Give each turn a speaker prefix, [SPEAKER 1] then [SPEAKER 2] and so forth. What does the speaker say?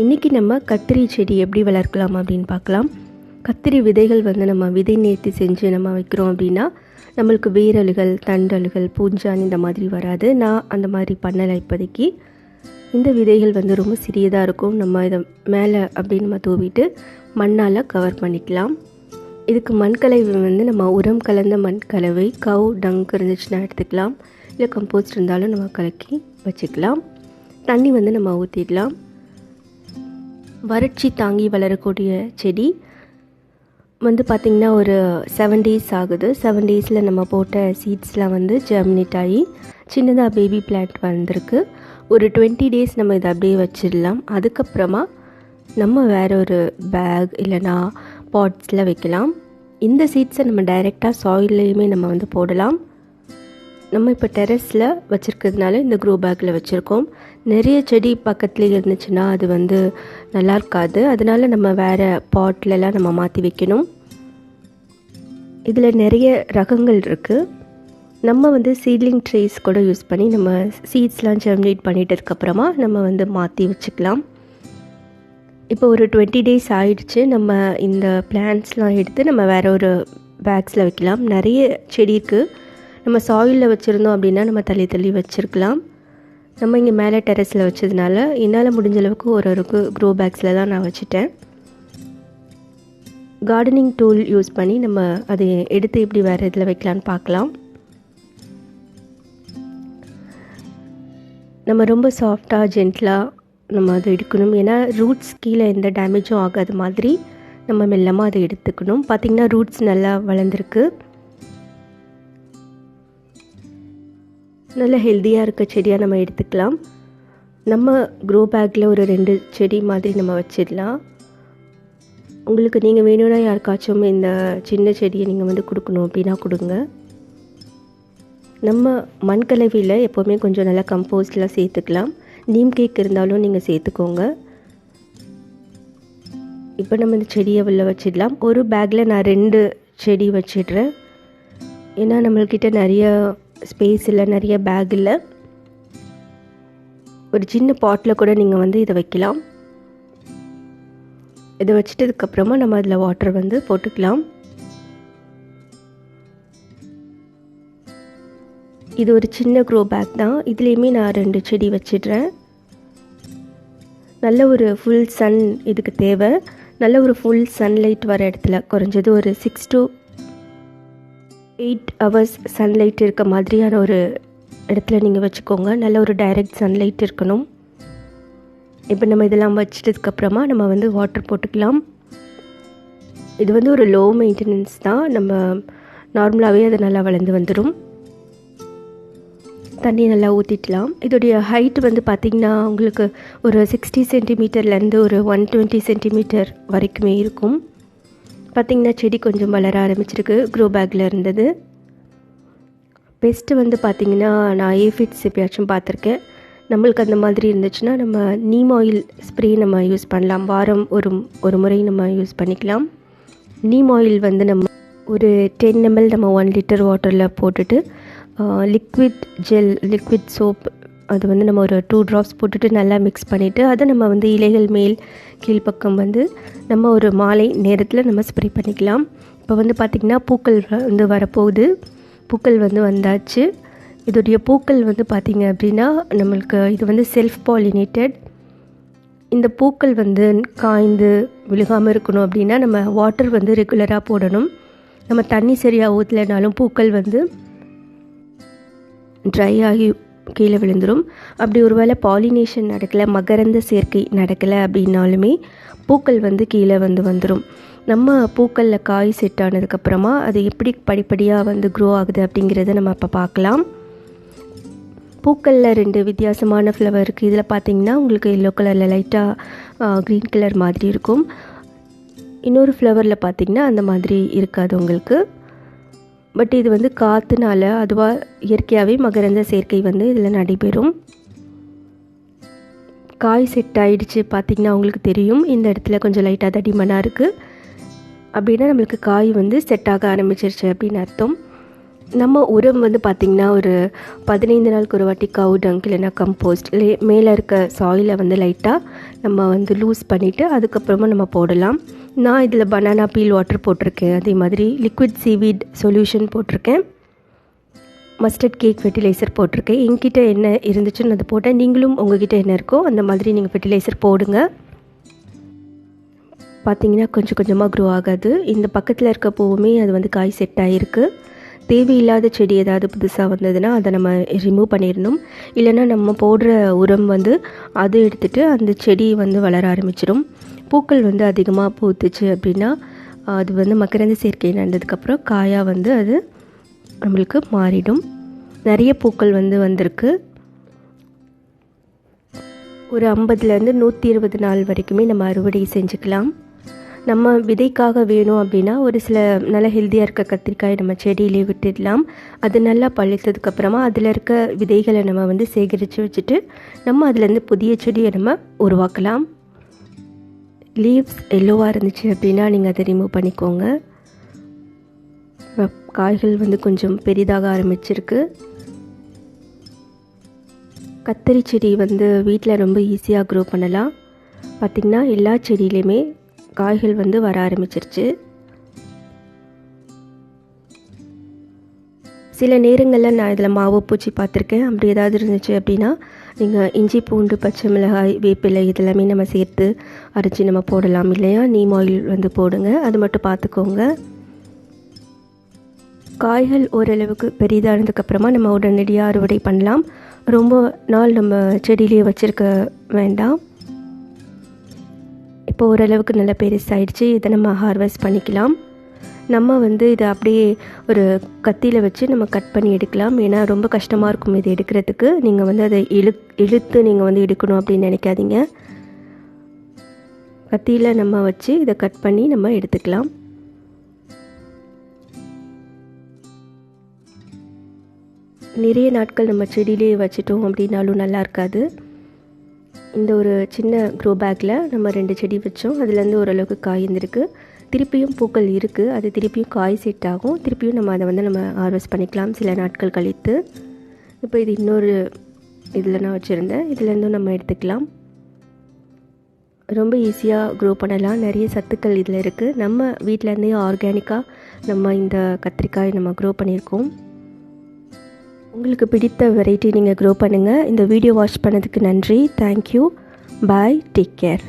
[SPEAKER 1] இன்றைக்கி நம்ம கத்திரி செடி எப்படி வளர்க்கலாம் அப்படின்னு பார்க்கலாம். கத்திரி விதைகள் வந்து நம்ம விதை நேர்த்தி செஞ்சு நம்ம வைக்கிறோம் அப்படின்னா நம்மளுக்கு வேரலுகள், தண்டல்கள், பூஞ்சான் இந்த மாதிரி வராது. நான் அந்த மாதிரி பண்ணலை இப்போதைக்கு. இந்த விதைகள் வந்து ரொம்ப சிறியதாக இருக்கும். நம்ம இதை மேலே அப்படின்னு நம்ம தூவிட்டு மண்ணால் கவர் பண்ணிக்கலாம். இதுக்கு மண்கலவை வந்து நம்ம உரம் கலந்த மண்கலவை, கவுடங் இருந்துச்சுன்னா எடுத்துக்கலாம். இல்லை கம்போஸ்ட் இருந்தாலும் நம்ம கலக்கி வச்சுக்கலாம். தண்ணி வந்து நம்ம ஊற்றிடலாம். வறட்சி தாங்கி வளரக்கூடிய செடி வந்து பார்த்திங்கன்னா ஒரு 7 days ஆகுது. 7 daysல நம்ம போட்ட சீட்ஸ்லாம் வந்து ஜெர்மினேட் ஆகி சின்னதாக பேபி பிளான்ட் வந்திருக்கு. ஒரு 20 days நம்ம இதை அப்படியே வச்சிடலாம். அதுக்கப்புறமா நம்ம வேற ஒரு பேக் இல்லைனா பாட்ஸில் வைக்கலாம். இந்த சீட்ஸை நம்ம டைரெக்டாக சாயில்லையுமே நம்ம வந்து போடலாம். நம்ம இப்போ டெரஸில் வச்சுருக்கிறதுனால இந்த க்ரோ பேக்கில் வச்சுருக்கோம். நிறைய செடி பக்கத்துலேயே இருந்துச்சுன்னா அது வந்து நல்லா இருக்காது. அதனால் நம்ம வேறு பாட்லலாம் நம்ம மாற்றி வைக்கணும். இதில் நிறைய ரகங்கள் இருக்குது. நம்ம வந்து சீட்லிங் ட்ரேஸ் கூட யூஸ் பண்ணி நம்ம சீட்ஸ்லாம் ஜெர்மினேட் பண்ணிட்டதுக்கப்புறமா நம்ம வந்து மாற்றி வச்சுக்கலாம். இப்போ ஒரு 20 days ஆயிடுச்சு. நம்ம இந்த பிளான்ட்ஸ்லாம் எடுத்து நம்ம வேறு ஒரு பேக்ஸில் வைக்கலாம். நிறைய செடி இருக்குது. நம்ம சாயிலில் வச்சுருந்தோம் அப்படின்னா நம்ம தள்ளி வச்சுருக்கலாம். நம்ம இங்கே மேலே டெரஸில் வச்சதுனால என்னால் முடிஞ்ச அளவுக்கு ஒரு க்ரோ பேக்ஸில் தான் நான் வச்சுட்டேன். கார்டனிங் டூல் யூஸ் பண்ணி நம்ம அதை எடுத்து எப்படி வேறு இதில் வைக்கலான்னு பார்க்கலாம். நம்ம ரொம்ப சாஃப்டாக ஜென்டிலாக நம்ம அதை எடுக்கணும். ஏன்னா ரூட்ஸ் கீழே எந்த டேமேஜும் ஆகாத மாதிரி நம்ம மெல்லமாக அதை எடுத்துக்கணும். பார்த்திங்கன்னா ரூட்ஸ் நல்லா வளர்ந்துருக்கு. நல்ல ஹெல்த்தியாக இருக்க செடியாக நம்ம எடுத்துக்கலாம். நம்ம க்ரோ பேக்கில் ஒரு 2 செடி மாதிரி நம்ம வச்சிடலாம். உங்களுக்கு நீங்கள் வேணும்னா யாருக்காச்சும் இந்த சின்ன செடியை நீங்கள் வந்து கொடுக்கணும் அப்படின்னா கொடுங்க. நம்ம மண்கலவையில் எப்போவுமே கொஞ்சம் நல்லா கம்போஸ்ட்லாம் சேர்த்துக்கலாம். நீம் கேக் இருந்தாலும் நீங்கள் சேர்த்துக்கோங்க. இப்போ நம்ம இந்த செடியை உள்ள வச்சிடலாம். ஒரு பேக்கில் நான் 2 செடி வச்சிடுறேன். ஏன்னா நம்மள்கிட்ட நிறைய ஸ்பேஸ் இல்லை, நிறைய பேக் இல்லை. ஒரு சின்ன பாட்டில் கூட நீங்கள் வந்து இதை வைக்கலாம். இதை வச்சிட்டதுக்கப்புறமா நம்ம அதில் வாட்டர் வந்து போட்டுக்கலாம். இது ஒரு சின்ன க்ரோ பேக் தான். இதுலேயுமே நான் 2 செடி வச்சிடுறேன். நல்ல ஒரு ஃபுல் சன் இதுக்கு தேவை. நல்ல ஒரு ஃபுல் சன்லைட் வர இடத்துல குறைஞ்சது ஒரு 6 to 8 hours சன்லைட் இருக்க மாதிரியான ஒரு இடத்துல நீங்கள் வச்சுக்கோங்க. நல்ல ஒரு டைரக்ட் சன்லைட் இருக்கணும். இப்போ நம்ம இதெல்லாம் வச்சிட்டதுக்கப்புறமா நம்ம வந்து வாட்டர் போட்டுக்கலாம். இது வந்து ஒரு லோ மெயின்டெனன்ஸ் தான். நம்ம நார்மலாகவே அது நல்லா வளர்ந்து வந்துடும். தண்ணி நல்லா ஊற்றிடலாம். இதோடைய ஹைட் வந்து பார்த்திங்கன்னா உங்களுக்கு ஒரு 60 centimeterலேருந்து ஒரு 120 centimeter வரைக்குமே இருக்கும். பார்த்திங்கன்னா செடி கொஞ்சம் வளர ஆரம்பிச்சிருக்கு. க்ரோ பேக்கில் இருந்தது. பெஸ்ட்டு வந்து பார்த்திங்கன்னா நான் ஏஃபிட்ஸ் எப்பயாச்சும் பார்த்துருக்கேன். நம்மளுக்கு அந்த மாதிரி இருந்துச்சுன்னா நம்ம நீம் ஆயில் ஸ்ப்ரே நம்ம யூஸ் பண்ணலாம். வாரம் ஒரு முறை நம்ம யூஸ் பண்ணிக்கலாம். நீம் ஆயில் வந்து நம்ம ஒரு 10 ml நம்ம 1 liter வாட்டரில் போட்டுட்டு லிக்விட் சோப் அது வந்து நம்ம ஒரு 2 drops போட்டுட்டு நல்லா மிக்ஸ் பண்ணிவிட்டு அதை நம்ம வந்து இலைகள் மேல் கீழ்ப்பக்கம் வந்து நம்ம ஒரு மாலை நேரத்தில் நம்ம ஸ்ப்ரே பண்ணிக்கலாம். இப்போ வந்து பார்த்திங்கன்னா பூக்கள் வந்து வரப்போகுது. பூக்கள் வந்து வந்தாச்சு. இதோடைய பூக்கள் வந்து பார்த்திங்க அப்படின்னா நம்மளுக்கு இது வந்து செல்ஃப் பாலினேட்டட். இந்த பூக்கள் வந்து காய்ந்து விழுகாமல் இருக்கணும் அப்படின்னா நம்ம வாட்டர் வந்து ரெகுலராக போடணும். நம்ம தண்ணி சரியாக ஊற்றலைனாலும் பூக்கள் வந்து ட்ரை ஆகி கீழே விழுந்துடும். அப்படி ஒரு வேளை பாலினேஷன் நடக்கலை, மகரந்த சேர்க்கை நடக்கலை அப்படின்னாலுமே பூக்கள் வந்து கீழே வந்துடும். நம்ம பூக்களில் காய் செட் ஆனதுக்கப்புறமா அது எப்படி படிப்படியாக வந்து க்ரோ ஆகுது அப்படிங்கிறத நம்ம இப்போ பார்க்கலாம். பூக்களில் 2 வித்தியாசமான ஃப்ளவர் இருக்குது. இதில் பார்த்திங்கன்னா உங்களுக்கு எல்லோ கலரில் லைட்டாக க்ரீன் கலர் மாதிரி இருக்கும். இன்னொரு ஃப்ளவரில் பார்த்திங்கன்னா அந்த மாதிரி இருக்காது உங்களுக்கு. பட் இது வந்து காற்றுனால அதுவாக இயற்கையாகவே மகரந்த சேர்க்கை வந்து இதில் நடைபெறும். காய் செட் ஆகிடுச்சு பார்த்திங்கன்னா உங்களுக்கு தெரியும். இந்த இடத்துல கொஞ்சம் லைட்டாக தடிமனாக இருக்குது அப்படின்னா நம்மளுக்கு காய் வந்து செட் ஆக ஆரம்பிச்சிருச்சு அப்படின்னு அர்த்தம். நம்ம உரம் வந்து பார்த்திங்கன்னா ஒரு 15 நாளுக்கு ஒரு வாட்டி கவுடங் இல்லைன்னா கம்போஸ்ட் மேலே இருக்க சாயிலை வந்து லைட்டாக நம்ம வந்து லூஸ் பண்ணிவிட்டு அதுக்கப்புறமா நம்ம போடலாம். நான் இதில் பனானா பீல் வாட்டர் போட்டிருக்கேன், அதே மாதிரி லிக்விட் சீவீட் சொல்யூஷன் போட்டிருக்கேன், மஸ்டர்ட் கேக் ஃபெர்டிலைசர் போட்டிருக்கேன். என்கிட்ட என்ன இருந்துச்சுன்னு அது போட்டேன். நீங்களும் உங்ககிட்ட என்ன இருக்கோ அந்த மாதிரி நீங்கள் ஃபெர்டிலைசர் போடுங்க. பார்த்திங்கன்னா கொஞ்சம் கொஞ்சமாக க்ரோ ஆகாது. இந்த பக்கத்தில் இருக்க பூவுமே அது வந்து காய் செட் ஆகிருக்கு. தேவையில்லாத செடி ஏதாவது புதுசாக வந்ததுன்னா அதை நம்ம ரிமூவ் பண்ணிடணும். இல்லைன்னா நம்ம போடுற உரம் வந்து அதை எடுத்துகிட்டு அந்த செடி வந்து வளர ஆரம்பிச்சிடும். பூக்கள் வந்து அதிகமாக பூத்துச்சு அப்படின்னா அது வந்து மகரந்த சேர்க்கை நடந்ததுக்கப்புறம் காயாக வந்து அது நம்மளுக்கு மாறிடும். நிறைய பூக்கள் வந்து வந்திருக்கு. ஒரு 50லேருந்து 120 நாள் வரைக்குமே நம்ம அறுவடை செஞ்சுக்கலாம். நம்ம விதைக்காக வேணும் அப்படின்னா ஒரு சில நல்லா ஹெல்த்தியாக இருக்க கத்திரிக்காய் நம்ம செடியிலே விட்டுடலாம். அது நல்லா பழுத்ததுக்கப்புறமா அதில் இருக்க விதைகளை நம்ம வந்து சேகரித்து வச்சுட்டு நம்ம அதுலேருந்து புதிய செடியை நம்ம உருவாக்கலாம். லீவ்ஸ் எல்லோவாக இருந்துச்சு அப்படின்னா நீங்கள் அதை ரிமூவ் பண்ணிக்கோங்க. காய்கள் வந்து கொஞ்சம் பெரிதாக ஆரம்பிச்சிருக்கு. கத்தரி செடி வந்து வீட்டில் ரொம்ப ஈஸியாக க்ரோ பண்ணலாம். பார்த்திங்கன்னா எல்லா செடியிலையுமே காய்கள் வந்து வர ஆரம்பிச்சிருச்சு. சில நேரங்களில் நான் இதில் மாவு பூச்சி பார்த்துருக்கேன். அப்படி ஏதாவது இருந்துச்சு அப்படின்னா நீங்கள் இஞ்சி பூண்டு பச்சை மிளகாய் வேப்பிலை இதெல்லாமே நம்ம சேர்த்து அரைச்சி நம்ம போடலாம். இல்லையா நீம் ஆயில் வந்து போடுங்க, அது மட்டும் பார்த்துக்கோங்க. காய்கள் ஓரளவுக்கு பெரிதானதுக்கப்புறமா நம்ம உடனடியாக அறுவடை பண்ணலாம். ரொம்ப நாள் நம்ம செடியிலே வச்சுருக்க வேண்டாம். இப்போ ஓரளவுக்கு நல்ல பெருசாகிடுச்சு. இதை நம்ம ஹார்வெஸ்ட் பண்ணிக்கலாம். நம்ம வந்து இதை அப்படியே ஒரு கத்தியில் வச்சு நம்ம கட் பண்ணி எடுக்கலாம். ஏன்னா ரொம்ப கஷ்டமாக இருக்கும் இது எடுக்கிறதுக்கு. நீங்கள் வந்து அதை இழுத்து நீங்கள் வந்து எடுக்கணும் அப்படின்னு நினைக்காதீங்க. கத்தியில் நம்ம வச்சு இதை கட் பண்ணி நம்ம எடுத்துக்கலாம். நிறைய நாட்கள் நம்ம செடியிலே வச்சிட்டோம் அப்படின்னாலும் நல்லா இருக்காது. இந்த ஒரு சின்ன க்ரோ பேக்கில் நம்ம 2 செடி வச்சோம். அதுலேருந்து ஓரளவுக்கு காய் இருந்திருக்கு. திருப்பியும் பூக்கள் இருக்குது. அது திருப்பியும் காய் செட் ஆகும். திருப்பியும் நம்ம அதை வந்து நம்ம ஹார்வெஸ்ட் பண்ணிக்கலாம் சில நாட்கள் கழித்து. இப்போ இது இன்னொரு இதில் நான் வச்சுருந்தேன். இதுலேருந்தும் நம்ம எடுத்துக்கலாம். ரொம்ப ஈஸியாக க்ரோ பண்ணலாம். நிறைய சத்துக்கள் இதில் இருக்குது. நம்ம வீட்டிலேருந்தே ஆர்கானிக்காக நம்ம இந்த கத்திரிக்காய் நம்ம க்ரோ பண்ணியிருக்கோம். உங்களுக்கு பிடித்த வெரைட்டி நீங்கள் க்ரோ பண்ணுங்கள். இந்த வீடியோ வாட்ச் பண்ணதுக்கு நன்றி. தேங்க்யூ. பாய். Take care.